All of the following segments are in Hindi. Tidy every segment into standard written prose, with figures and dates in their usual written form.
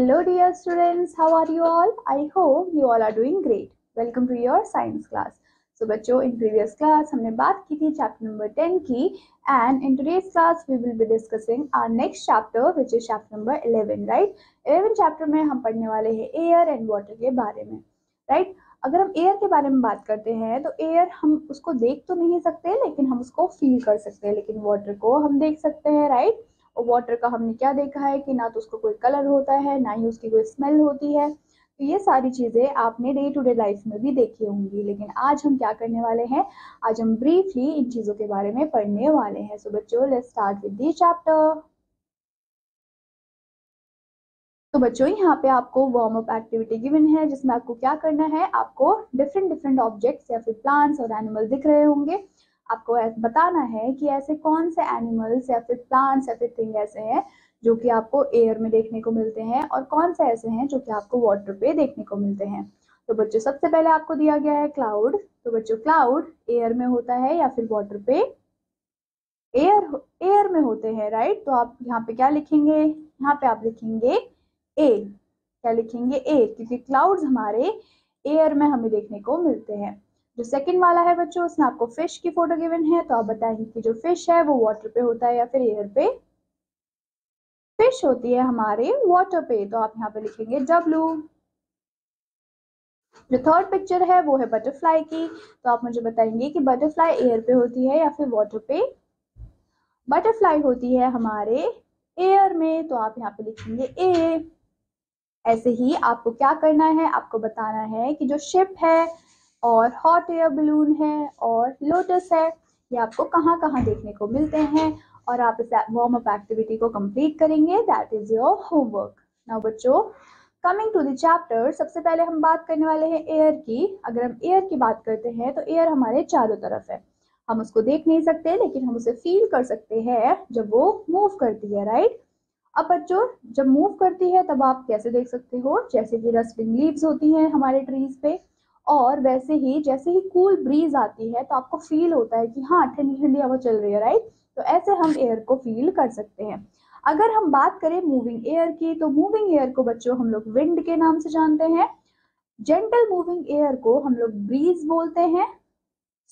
Hello dear students, how are you all? I hope you all are doing great. Welcome to your science class. So बच्चों, in previous class हमने बात की थी chapter number 10 की, and in today's class we will be discussing our next chapter which is chapter number 11, right? 11 chapter में हम पढ़ने वाले हैं air and water के बारे में, right? अगर हम एयर के बारे में बात करते हैं तो एयर हम उसको देख तो नहीं सकते लेकिन हम उसको फील कर सकते हैं, लेकिन वाटर को हम देख सकते हैं, राइट? और वाटर का हमने क्या देखा है कि ना तो उसको कोई कलर होता है, ना ही उसकी कोई स्मेल होती है। तो ये सारी चीजें आपने डे टू डे लाइफ में भी देखी होंगी, लेकिन आज हम क्या करने वाले हैं, आज हम ब्रीफली इन चीजों के बारे में पढ़ने वाले हैं। सो बच्चों, let's start with the chapter. तो बच्चों, यहाँ पे आपको वार्म अप एक्टिविटी गिवन है जिसमें आपको क्या करना है, आपको डिफरेंट ऑब्जेक्ट्स या फिर प्लांट्स और एनिमल दिख रहे होंगे। आपको बताना है कि ऐसे कौन से एनिमल्स या फिर प्लांट्स या फिर थिंग ऐसे हैं जो कि आपको एयर में देखने को मिलते हैं और कौन से ऐसे हैं जो कि आपको वाटर पे देखने को मिलते हैं। तो बच्चों, सबसे पहले आपको दिया गया है क्लाउड। तो बच्चों, क्लाउड एयर में होता है या फिर वाटर पे? एयर में होते हैं, राइट? तो आप यहाँ पे क्या लिखेंगे, यहाँ पे आप लिखेंगे ए। क्या लिखेंगे? ए, क्योंकि क्लाउड्स हमारे एयर में हमें देखने को मिलते हैं। जो सेकंड वाला है बच्चों, उसमें आपको फिश की फोटो गिवन है, तो आप बताएंगे कि जो फिश है वो वाटर पे होता है या फिर एयर पे? फिश होती है हमारे वाटर पे, तो आप यहाँ पे लिखेंगे डब्ल्यू। जो थर्ड पिक्चर है वो है बटरफ्लाई की, तो आप मुझे बताएंगे कि बटरफ्लाई एयर पे होती है या फिर वाटर पे? बटरफ्लाई होती है हमारे एयर में, तो आप यहाँ पे लिखेंगे ए। ऐसे ही आपको क्या करना है, आपको बताना है कि जो शिप है और हॉट एयर बलून है और लोटस है, ये आपको कहाँ कहाँ देखने को मिलते हैं, और आप इस वार्म अप एक्टिविटी को कंप्लीट करेंगे। That is your homework. Now बच्चों, कमिंग टू द चैप्टर, सबसे पहले हम बात करने वाले हैं एयर की। अगर हम एयर की बात करते हैं तो एयर हमारे चारों तरफ है, हम उसको देख नहीं सकते लेकिन हम उसे फील कर सकते हैं जब वो मूव करती है, राइट? अब बच्चों, जब मूव करती है तब आप कैसे देख सकते हो, जैसे कि रस्टिंग लीव्स होती हैं हमारे ट्रीज पे, और वैसे ही जैसे ही कूल ब्रीज आती है तो आपको फील होता है कि हाँ, ठंडी ठंडी हवा चल रही है, राइट? तो ऐसे हम एयर को फील कर सकते हैं। अगर हम बात करें मूविंग एयर की, तो मूविंग एयर को बच्चों हम लोग विंड के नाम से जानते हैं। जेंटल मूविंग एयर को हम लोग ब्रीज बोलते हैं।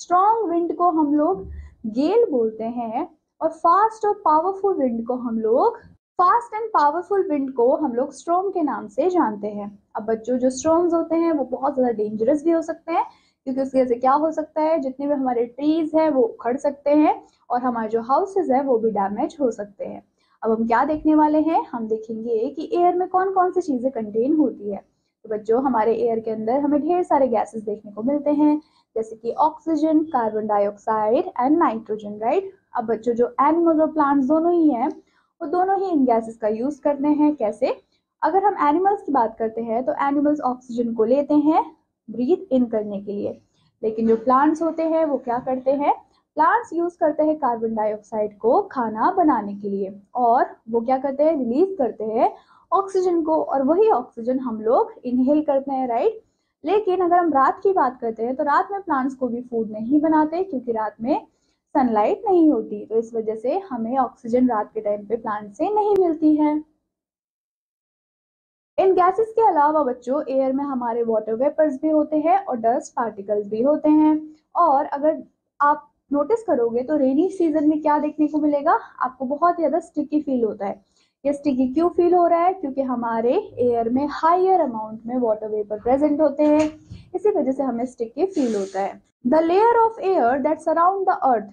स्ट्रॉन्ग विंड को हम लोग गेल बोलते हैं, और फास्ट और पावरफुल विंड को हम लोग फास्ट एंड पावरफुल विंड को हम लोग स्टॉर्म के नाम से जानते हैं। अब बच्चों, जो स्टॉर्म्स होते हैं वो बहुत ज्यादा डेंजरस भी हो सकते हैं, क्योंकि उसकी वजह से क्या हो सकता है, जितने भी हमारे ट्रीज हैं वो उखड़ सकते हैं और हमारे जो हाउसेज है वो भी डैमेज हो सकते हैं। अब हम क्या देखने वाले हैं, हम देखेंगे कि एयर में कौन कौन सी चीजें कंटेन होती है। तो बच्चों, हमारे एयर के अंदर हमें ढेर सारे गैसेस देखने को मिलते हैं, जैसे कि oxygen, carbon dioxide and nitrogen, right? अब बच्चों, जो एनिमल्स और प्लांट्स दोनों ही हैं वो दोनों ही इन गैसेस का यूज करते हैं। कैसे? अगर हम एनिमल्स की बात करते हैं तो एनिमल्स ऑक्सीजन को लेते हैं ब्रीथ इन करने के लिए, लेकिन जो प्लांट्स होते हैं वो क्या करते हैं, प्लांट्स यूज करते हैं कार्बन डाइऑक्साइड को खाना बनाने के लिए, और वो क्या करते हैं, रिलीज करते हैं ऑक्सीजन को, और वही ऑक्सीजन हम लोग इनहेल करते हैं, राइट? लेकिन अगर हम रात की बात करते हैं तो रात में प्लांट्स को भी फूड नहीं बनाते, क्योंकि रात में सनलाइट नहीं होती, तो इस वजह से हमें ऑक्सीजन रात के टाइम पे प्लांट से नहीं मिलती है। इन गैसेस के अलावा बच्चों, एयर में हमारे वाटर वेपर्स भी होते हैं और डस्ट पार्टिकल्स भी होते हैं। और अगर आप नोटिस करोगे तो रेनी सीजन में क्या देखने को मिलेगा, आपको बहुत ज्यादा स्टिकी फील होता है। ये स्टिकी क्यों फील हो रहा है, क्योंकि हमारे एयर में हायर अमाउंट में वाटर वेपर प्रेजेंट होते हैं, इसी वजह से हमें स्टिकी फील होता है। The layer of air that surround the earth,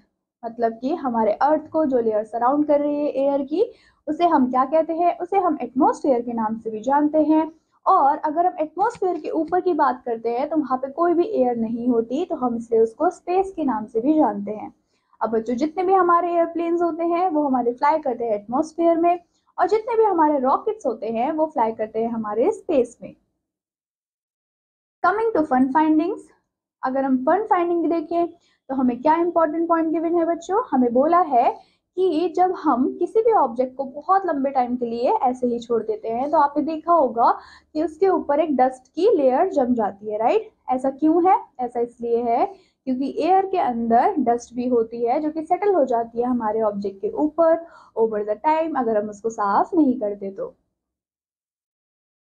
मतलब कि हमारे अर्थ को जो लेयर सराउंड कर रही है एयर की, उसे हम क्या कहते हैं, उसे हम एटमॉस्फेयर के नाम से भी जानते हैं। और अगर हम एटमॉस्फेयर के ऊपर की बात करते हैं तो वहां पे कोई भी एयर नहीं होती, तो हम इसलिए उसको स्पेस के नाम से भी जानते हैं। अब बच्चों, जितने भी हमारे एयरप्लेन्स होते हैं वो हमारे फ्लाई करते हैं एटमॉस्फेयर में, और जितने भी हमारे रॉकेट्स होते हैं वो फ्लाई करते हैं हमारे स्पेस में। कमिंग टू फन फाइंडिंग्स, अगर हम फन फाइंडिंग देखें तो हमें क्या इंपॉर्टेंट पॉइंट गिवन है बच्चों, हमें बोला है कि जब हम किसी भी ऑब्जेक्ट को बहुत लंबे टाइम के लिए ऐसे ही छोड़ देते हैं तो आपने देखा होगा कि उसके ऊपर एक डस्ट की लेयर जम जाती है, राइट? ऐसा क्यों है? ऐसा इसलिए है क्योंकि एयर के अंदर डस्ट भी होती है जो कि सेटल हो जाती है हमारे ऑब्जेक्ट के ऊपर ओवर द टाइम, अगर हम उसको साफ नहीं करते तो।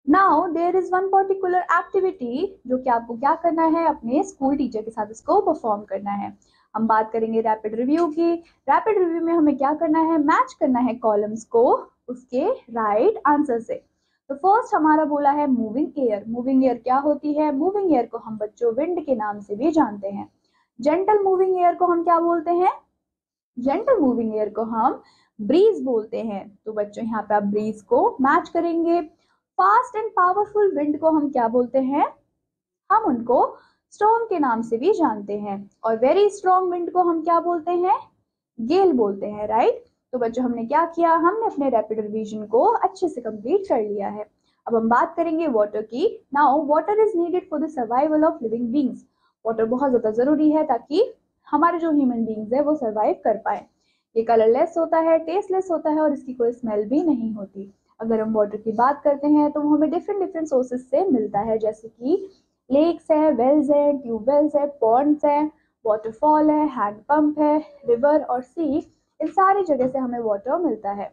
Now there is one particular activity जो कि आपको क्या करना है, अपने स्कूल टीचर के साथ इसको परफॉर्म करना है। हम बात करेंगे रैपिड रिव्यू की। रैपिड रिव्यू में हमें क्या करना है, मैच करना है कॉलम्स को उसके राइट आंसर से। तो फर्स्ट हमारा बोला है मूविंग एयर। मूविंग एयर क्या होती है, मूविंग एयर को हम बच्चों विंड के नाम से भी जानते हैं। जेंटल मूविंग एयर को हम क्या बोलते हैं, जेंटल मूविंग एयर को हम ब्रीज बोलते हैं। तो बच्चों यहाँ पे आप ब्रीज को मैच करेंगे। फास्ट एंड पावरफुल विंड को हम क्या बोलते हैं, हम उनको स्टॉर्म के नाम से भी जानते हैं। और वेरी स्ट्रॉन्ग विंड को हम क्या बोलते हैं, गेल बोलते हैं, राइट। तो बच्चों हमने क्या किया, हमने अपने रैपिड रिवीजन को अच्छे से कंप्लीट कर लिया है। अब हम बात करेंगे वाटर की। Now water is needed for the survival of living beings. Water बहुत ज्यादा जरूरी है ताकि हमारे जो ह्यूमन बींग्स है वो सर्वाइव कर पाए। ये कलरलेस होता है, टेस्टलेस होता है और इसकी कोई स्मेल भी नहीं होती। अगर हम वाटर की बात करते हैं तो वो हमें डिफरेंट डिफरेंट सोर्सेज से मिलता है, जैसे कि लेक्स है, वेल्स है, ट्यूबवेल्स है, पॉन्ड्स है, वाटरफॉल है, हैंड पंप है, रिवर और सी, इन सारी जगह से हमें वाटर मिलता है।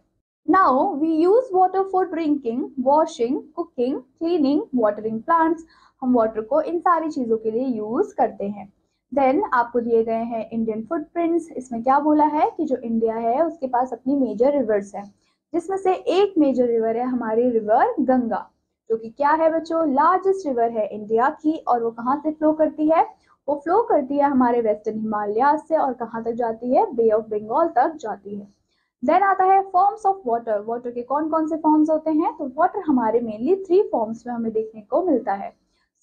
Now we use water for drinking, washing, cooking, cleaning, watering plants. हम वाटर को इन सारी चीजों के लिए यूज करते हैं। देन आपको दिए गए हैं इंडियन फुटप्रिंट्स। इसमें क्या बोला है कि जो इंडिया है उसके पास अपनी मेजर रिवर्स है, जिसमें से एक मेजर रिवर है हमारी रिवर गंगा, जो कि क्या है बच्चों, लार्जेस्ट रिवर है इंडिया की। और वो कहाँ से फ्लो करती है, वो फ्लो करती है हमारे वेस्टर्न हिमालय से और कहाँ तक जाती है, बे ऑफ बंगाल तक जाती है। देन आता है फॉर्म्स ऑफ वाटर। वाटर के कौन कौन से फॉर्म्स होते हैं, तो वाटर हमारे मेनली 3 फॉर्म्स में हमें देखने को मिलता है,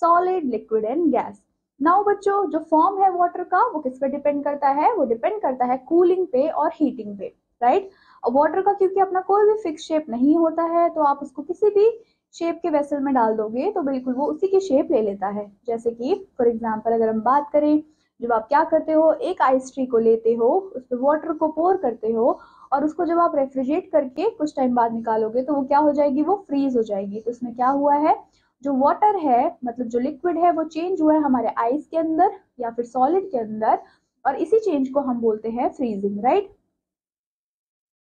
solid, liquid and gas. Now बच्चों जो फॉर्म है वाटर का वो किस पे डिपेंड करता है, वो डिपेंड करता है कूलिंग पे और हीटिंग पे, राइट। और वाटर का क्योंकि अपना कोई भी फिक्स शेप नहीं होता है, तो आप उसको किसी भी शेप के वेसल में डाल दोगे तो बिल्कुल वो उसी की शेप ले लेता है। जैसे कि फॉर एग्जाम्पल अगर हम बात करें, जब आप क्या करते हो, एक आइस ट्री को लेते हो, उस पर वाटर को पोर करते हो और उसको जब आप रेफ्रिजरेट करके कुछ टाइम बाद निकालोगे तो वो क्या हो जाएगी, वो फ्रीज हो जाएगी। तो इसमें क्या हुआ है, जो वाटर है मतलब जो लिक्विड है वो चेंज हुआ है हमारे आइस के अंदर या फिर सॉलिड के अंदर, और इसी चेंज को हम बोलते हैं freezing, right.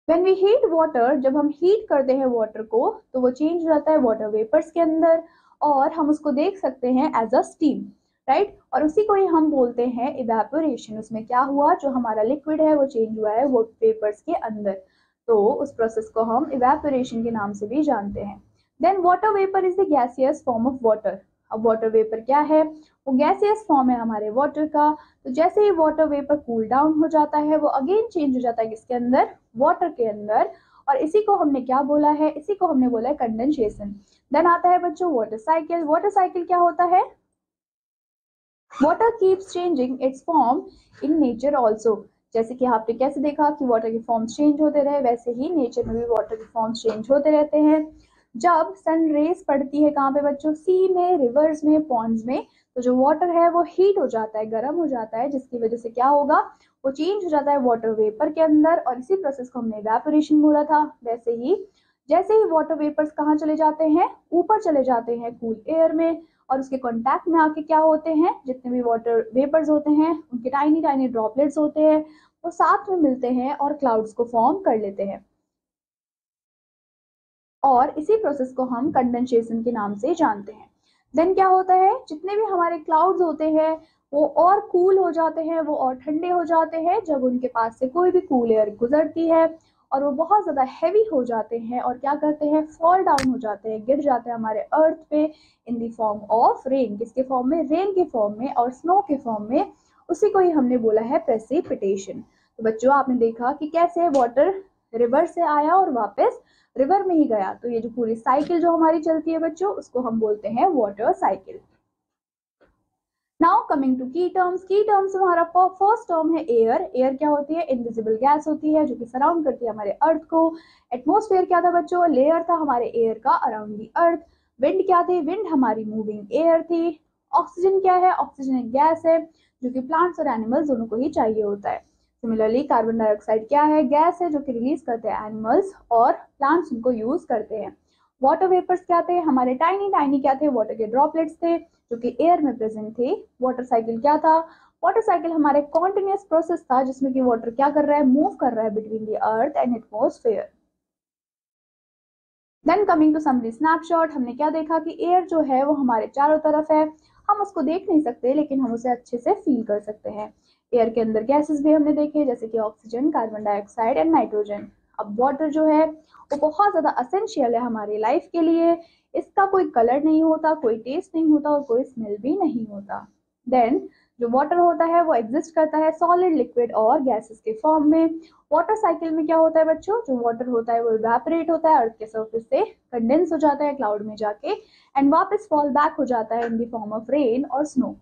When we heat water, जब हम हीट करते हैं वाटर को तो वो चेंज हो जाता है वाटर वेपर्स के अंदर और हम उसको देख सकते हैं एज अ स्टीम, राइट। और उसी को ही हम बोलते हैं इवेपोरेशन। उसमें क्या हुआ, जो हमारा लिक्विड है वो चेंज हुआ है वो वेपर्स के अंदर, तो उस प्रोसेस को हम इवेपोरेशन के नाम से भी जानते हैं। Then water vapour is the gaseous form of water. अब वाटर वेपर क्या है, वो गैसियस फॉर्म है हमारे वाटर का। तो जैसे ही वाटर वेपर कूल डाउन हो जाता है वो अगेन चेंज हो जाता है किसके अंदर, वाटर के अंदर। और इसी को हमने क्या बोला है, इसी को हमने बोला है कंडेंसेशन। देन आता है बच्चों वाटर साइकिल। वाटर साइकिल क्या होता है, water keeps changing it's form in nature also. जैसे कि आपने कैसे देखा कि वाटर के फॉर्म्स चेंज होते रहे, वैसे ही नेचर में भी वाटर के फॉर्म्स चेंज होते रहते हैं। जब सन रेज पड़ती है कहाँ पे बच्चों, सी में, रिवर्स में, पॉन्ड्स में, तो जो वाटर है वो हीट हो जाता है, गर्म हो जाता है, जिसकी वजह से क्या होगा, वो चेंज हो जाता है वाटर वेपर के अंदर। और इसी प्रोसेस को हमने इवेपोरेशन बोला था। वैसे ही जैसे ही वाटर वेपर्स कहाँ चले जाते हैं, ऊपर चले जाते हैं कूल एयर में, और उसके कांटेक्ट में आके क्या होते हैं, जितने भी वाटर वेपर्स होते हैं उनके टाइनी टाइनी ड्रॉपलेट्स होते हैं, वो साथ में मिलते हैं और क्लाउड्स को फॉर्म कर लेते हैं। और इसी प्रोसेस को हम कंडेंसेशन के नाम से जानते हैं। देन क्या होता है, जितने भी हमारे क्लाउड्स होते हैं वो और कूल हो जाते हैं, वो और ठंडे हो जाते हैं जब उनके पास से कोई भी कूल एयर गुजरती है, और वो बहुत ज्यादा हैवी हो जाते हैं और क्या करते हैं, फॉल डाउन हो जाते हैं, गिर जाते हैं हमारे अर्थ पे in the form of rain. किसके फॉर्म में, रेन के फॉर्म में और स्नो के फॉर्म में। उसी को ही हमने बोला है प्रेसिपिटेशन। तो बच्चों आपने देखा कि कैसे वाटर रिवर से आया और वापस रिवर में ही गया। तो ये जो पूरी साइकिल जो हमारी चलती है बच्चों, उसको हम बोलते हैं water cycle. Now coming to key terms. Key terms हमारा फर्स्ट टर्म है एयर। एयर क्या होती है, इनविजिबल गैस होती है जो कि सराउंड करती है हमारे अर्थ को। एटमोस्फेयर क्या था बच्चों, लेयर था हमारे एयर का अराउंड दी अर्थ। विंड क्या थे, विंड हमारी मूविंग एयर थी। ऑक्सीजन क्या है, ऑक्सीजन एक गैस है जो कि प्लांट्स और एनिमल्स दोनों को ही चाहिए होता है। सिमिलरली कार्बन डाइऑक्साइड क्या है, गैस है जो कि रिलीज करते हैं एनिमल्स और प्लांट्स उनको यूज करते हैं। वाटर वेपर्स क्या थे, हमारे टाइनी टाइनी क्या थे, वाटर के ड्रॉपलेट्स थे जो कि एयर में प्रेजेंट थे। वाटर साइकिल क्या था, वाटर साइकिल हमारे कॉन्टिन्यूस प्रोसेस था जिसमें कि वाटर क्या कर रहा है, मूव कर रहा है between the earth and atmosphere. Then coming to summary snapshot, हमने क्या देखा कि एयर जो है वो हमारे चारों तरफ है, हम उसको देख नहीं सकते लेकिन हम उसे अच्छे से फील कर सकते हैं। एयर के अंदर गैसेस भी हमने देखे जैसे कि oxygen, carbon dioxide and nitrogen. अब वाटर जो है वो बहुत ज़्यादा असेंशियल है हमारी लाइफ के लिए। इसका कोई कलर नहीं होता, कोई टेस्ट नहीं होता और कोई स्मेल भी नहीं होता। देन जो वाटर होता है वो एग्जिस्ट करता है सॉलिड, लिक्विड और गैसेस के फॉर्म में। वाटर साइकिल में क्या होता है बच्चों, जो वाटर होता है वो इवेपोरेट होता है अर्थ के सरफेस से, कंडेंस हो जाता है क्लाउड में जाके एंड वापस फॉल बैक हो जाता है in the form of rain और स्नो।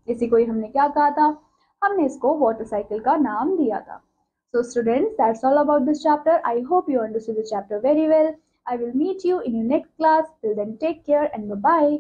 इसी को ही हमने क्या कहा था, हमने इसको वाटर साइकिल का नाम दिया था। So students, that's all about this chapter. I hope you understood the chapter very well. I will meet you in your next class. Till then, take care and bye-bye.